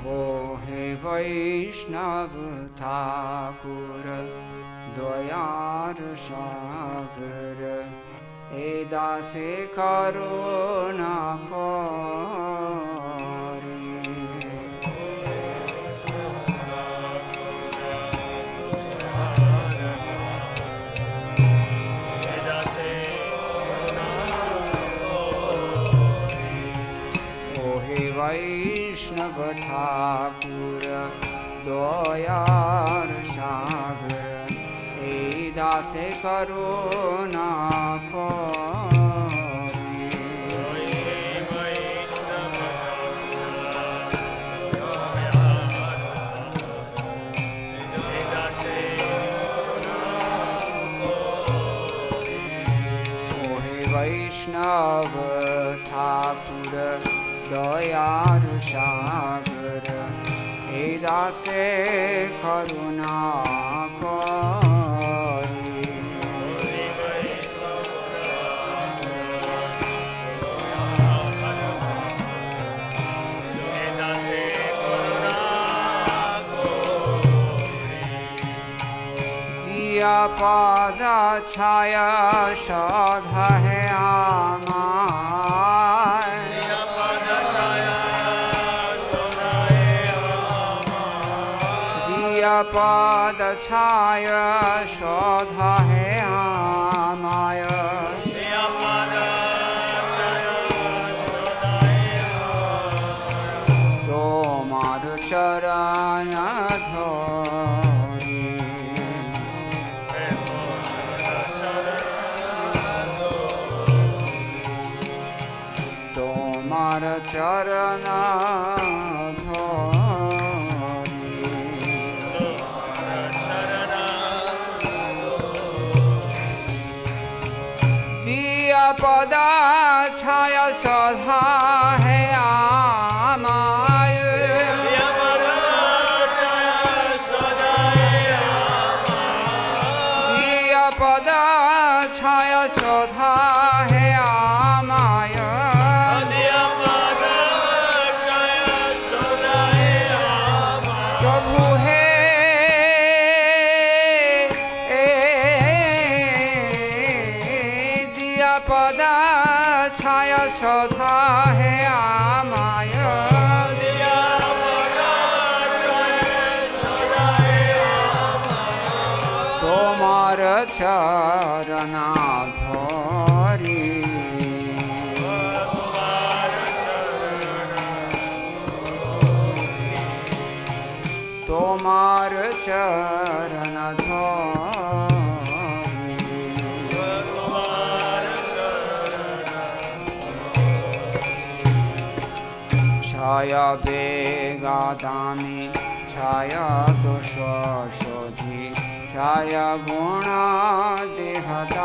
ओ हे वैष्णव ठाकुर दयार सागर ए दासे करुणा करे ओ हे वैष्णव ठाकुर दयार सागर ए दासे करुणा वैष्णव ठाकुर दयार सागर हे दासे करुणा पादा छाया सौधा है आमाय दिया पाद छाया सौधा है आमाय तोमार चरण चरण दिया पदा छाया सौधा है आमाय दिया पदा छाया सौधा है आमाय पदा छाया सौधा है आमाय तोमार चरण धरी तोमार चरण छाया बेगादामी छाया दोष शोधी छाया गुण देहदासे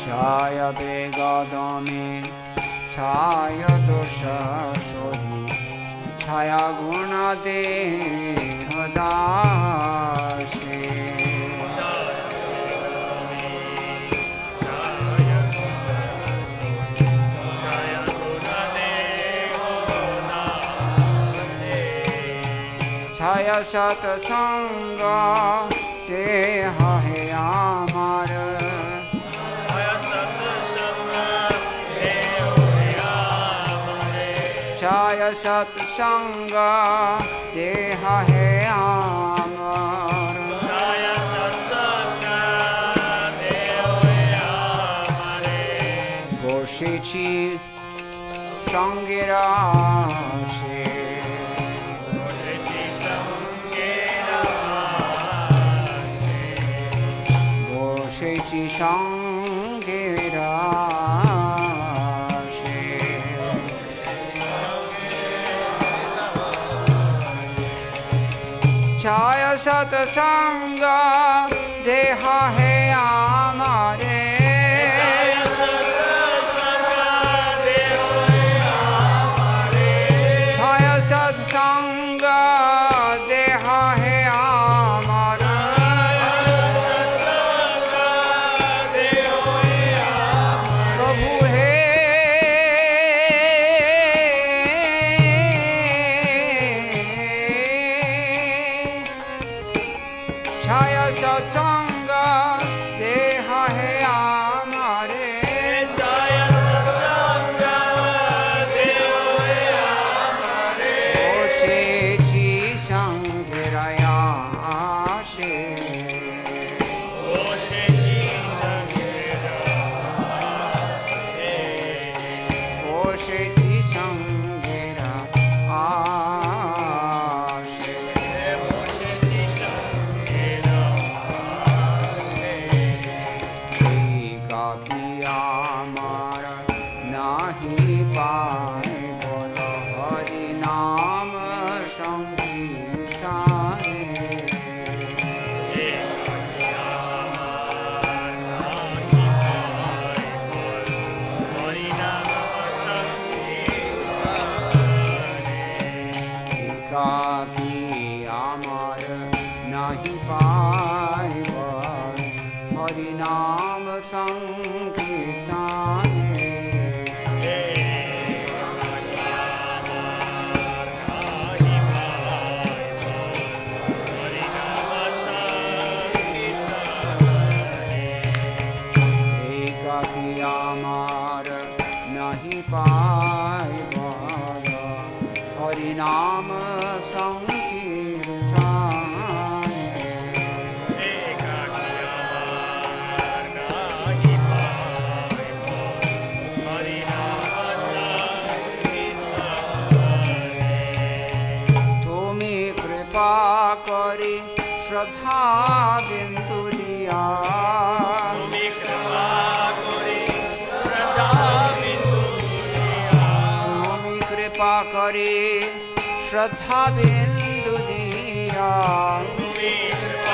छाया बेगादामी छाया दोष शोधी छाया गुण देहदासे छाया सत्संग देह है आमार छाया सत्संग देह है आमार বসেছি সঙ্গের আসে বসেছি সঙ্গের আসে ছায়া সৎসঙ্গ দেহ হে আমারে ছায়া সৎসঙ্গ একাকী আমার নাহি পাইব হরি নাম সংকীর্তনে একাকী আমার নাহি পাইব হরি নাম করে শ্রদ্ধা বিন্দু দিয়া তুমি কৃপা করে শ্রদ্ধা বিন্দু দিয়া তুমি কৃপা করে শ্রদ্ধা বিন্দু দিয়া তুমি কৃপা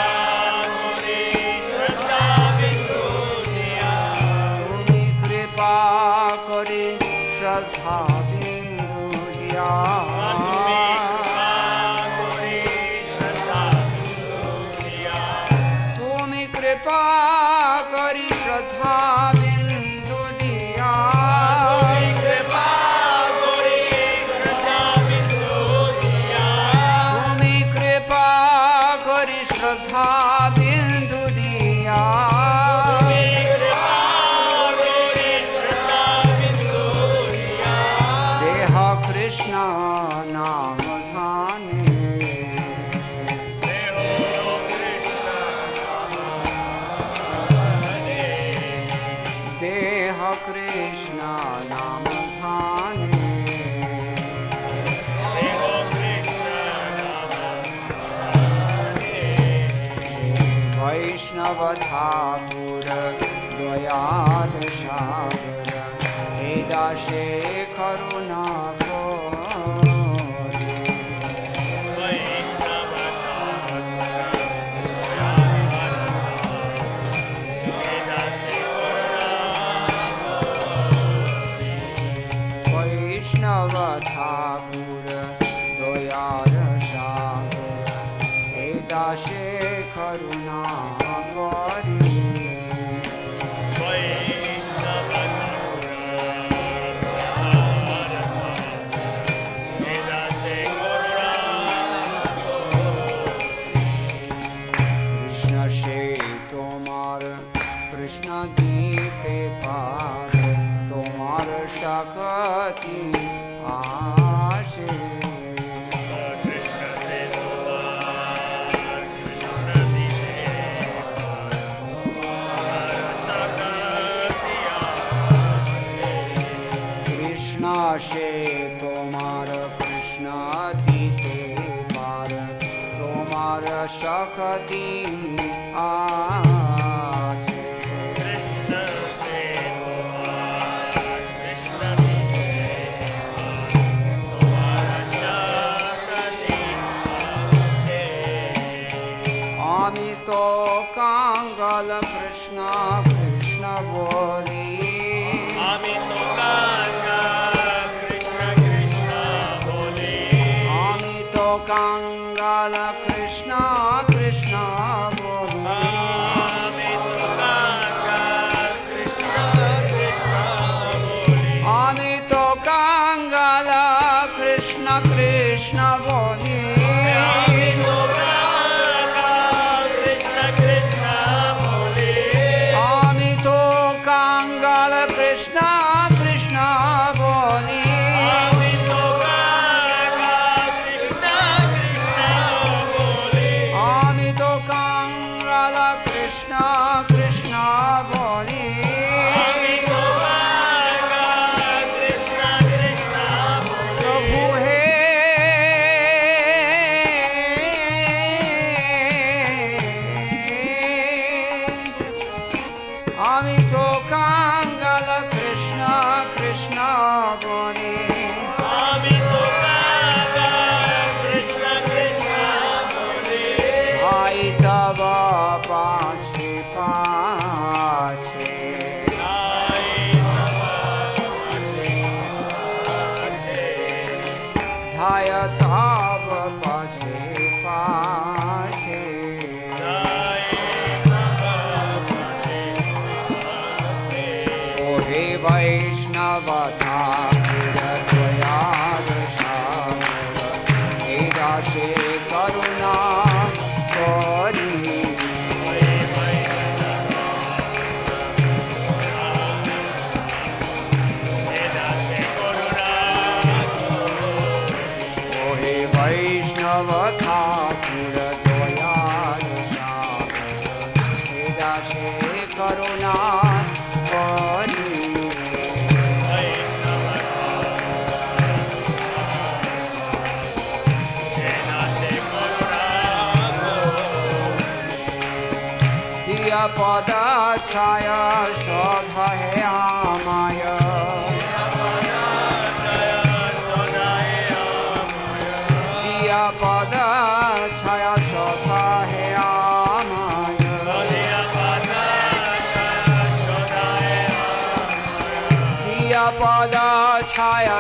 করে শ্রদ্ধা বিন্দু দিয়া তুমি কৃপা করে শ্রদ্ধা বিন্দু দিয়া কৃপা করি শ্রদ্ধা বিন্দু দিয়া কৃপা করি শ্রদ্ধা বিন্দু দিয়া তুমি কৃপা করি শ্রদ্ধা বিন্দু দিয়া দেহ কৃষ্ণ নাম ধানে দেহ কৃষ্ণ নাম ধানে বৈষ্ণব ঠাকুর দয়াল সাগর এ দাসে করুণা বৈষ্ণব ঠাকুর দয়াল সাগর এ দাসে করুণা করি কৃষ্ণ সে তোমার কৃষ্ণ গীতে পার তোমার শক্তি আসে কৃষ্ণ সে তোমার কৃষ্ণ দিতে পার তোমার শক্তি আছে আমি তো কাঙ্গাল কৃষ্ণ কৃষ্ণ বলি আমি তো কাঙ্গাল কৃষ্ণ কৃষ্ণ বলি আমি তো কাঙ্গাল কৃষ্ণ কৃষ্ণ বলি আমি তো কাঙ্গাল কৃষ্ণ কৃষ্ণ বলি আমি তো কাঙ্গাল কৃষ্ণ কৃষ্ণ বলি আমি তো কাঙ্গাল কৃষ্ণ কৃষ্ণ বলি আমি তো পদ ছায়া শোভা হে আমায় দিয়া পদ ছায়া শোভা হে আমায় দিয়া পদ ছায়া